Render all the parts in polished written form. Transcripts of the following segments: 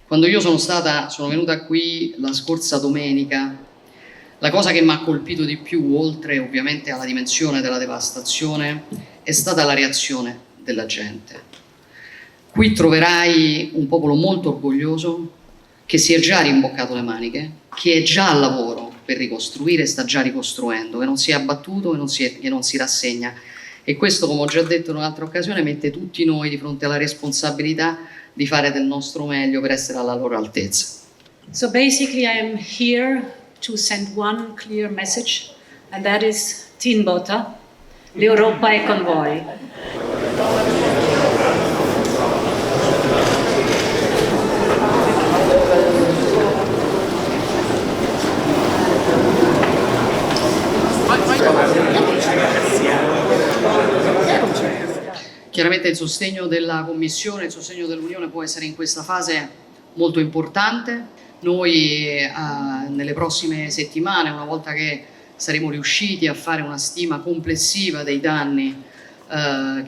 Quando io sono venuta qui la scorsa domenica, la cosa che mi ha colpito di più, oltre ovviamente alla dimensione della devastazione, è stata la reazione della gente. Qui troverai un popolo molto orgoglioso, che si è già rimboccato le maniche, che è già al lavoro per ricostruire, sta già ricostruendo, che non si è abbattuto e che non si rassegna. E questo, come ho già detto in un'altra occasione, mette tutti noi di fronte alla responsabilità di fare del nostro meglio per essere alla loro altezza. So basically I am here to send one clear message, and that is Tin botta, l'Europa è con voi. Chiaramente il sostegno della Commissione, il sostegno dell'Unione può essere in questa fase molto importante. Noi nelle prossime settimane, una volta che saremo riusciti a fare una stima complessiva dei danni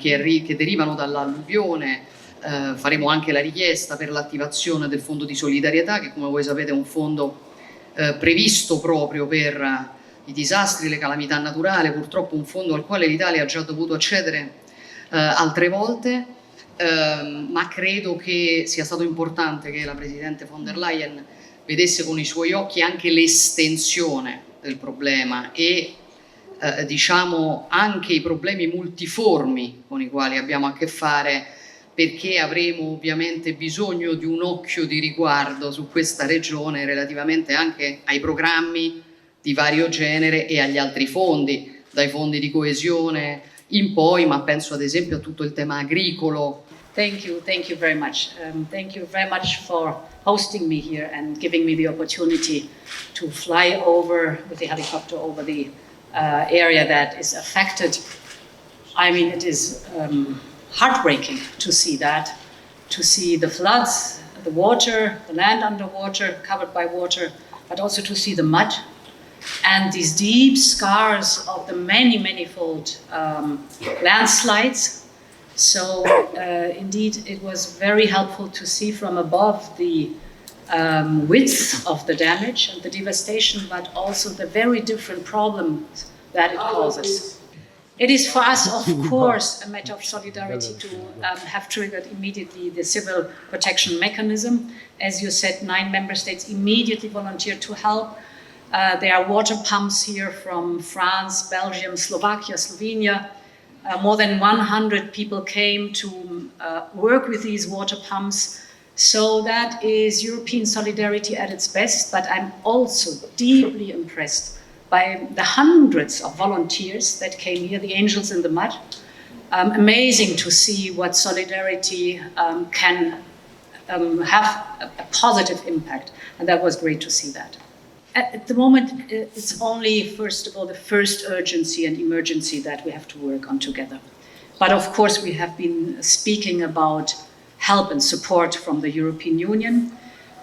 che derivano dall'alluvione, faremo anche la richiesta per l'attivazione del fondo di solidarietà, che come voi sapete è un fondo previsto proprio per i disastri, le calamità naturali, purtroppo un fondo al quale l'Italia ha già dovuto accedere altre volte, ma credo che sia stato importante che la presidente Von Der Leyen vedesse con i suoi occhi anche l'estensione del problema e diciamo anche i problemi multiformi con i quali abbiamo a che fare, perché avremo ovviamente bisogno di un occhio di riguardo su questa regione relativamente anche ai programmi di vario genere e agli altri fondi, dai fondi di coesione in poi, ma penso ad esempio a tutto il tema agricolo. Thank you very much. Thank you very much for hosting me here and giving me the opportunity to fly over with the helicopter over the area that is affected. I mean, it is heartbreaking to see that, to see the floods, the water, the land underwater, covered by water, but also to see the mud and these deep scars of the many-fold landslides. So indeed, it was very helpful to see from above the width of the damage and the devastation, but also the very different problems that it causes. It is for us, of course, a matter of solidarity to have triggered immediately the civil protection mechanism. As you said, 9 member states immediately volunteered to help. There are water pumps here from France, Belgium, Slovakia, Slovenia. More than 100 people came to work with these water pumps. So that is European solidarity at its best, but I'm also deeply impressed by the hundreds of volunteers that came here, the angels in the mud. Amazing to see what solidarity can have a positive impact, and that was great to see that. At the moment, it's only, first of all, the first urgency and emergency that we have to work on together. But of course, we have been speaking about help and support from the European Union.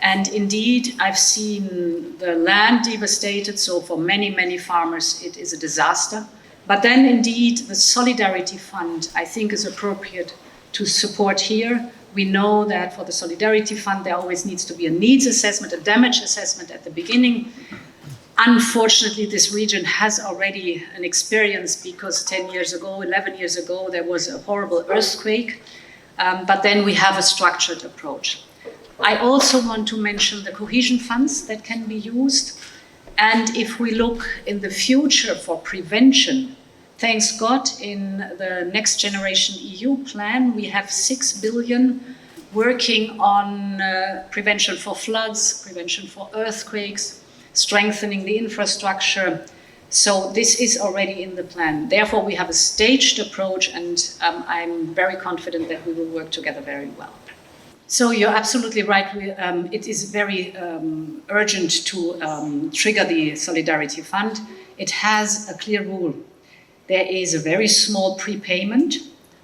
And indeed, I've seen the land devastated, so for many farmers, it is a disaster. But then indeed, the Solidarity Fund, I think, is appropriate to support here. We know that for the Solidarity Fund, there always needs to be a needs assessment, a damage assessment at the beginning. Unfortunately, this region has already an experience because 10 years ago, 11 years ago, there was a horrible earthquake. But then we have a structured approach. I also want to mention the cohesion funds that can be used. And if we look in the future for prevention, thanks God, in the Next Generation EU plan, we have 6 billion working on prevention for floods, prevention for earthquakes, strengthening the infrastructure. So this is already in the plan. Therefore, we have a staged approach, and I'm very confident that we will work together very well. So you're absolutely right. It is very urgent to trigger the Solidarity Fund. It has a clear rule. There is a very small prepayment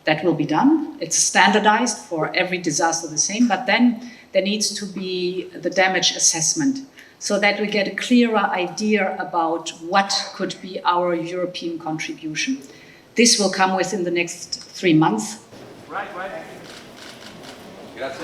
that will be done. It's standardized for every disaster the same, but then there needs to be the damage assessment so that we get a clearer idea about what could be our European contribution. This will come within the next 3 months. Right. Grazie.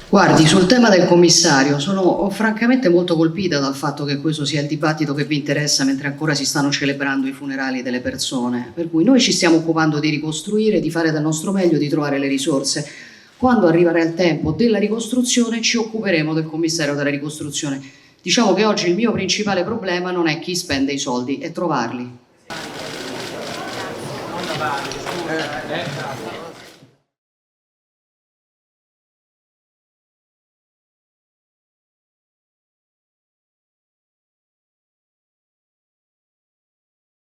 Guardi, sul tema del commissario sono francamente molto colpita dal fatto che questo sia il dibattito che vi interessa mentre ancora si stanno celebrando i funerali delle persone, per cui noi ci stiamo occupando di ricostruire, di fare del nostro meglio, di trovare le risorse. Quando arriverà il tempo della ricostruzione ci occuperemo del commissario della ricostruzione. Diciamo che oggi il mio principale problema non è chi spende i soldi, è trovarli.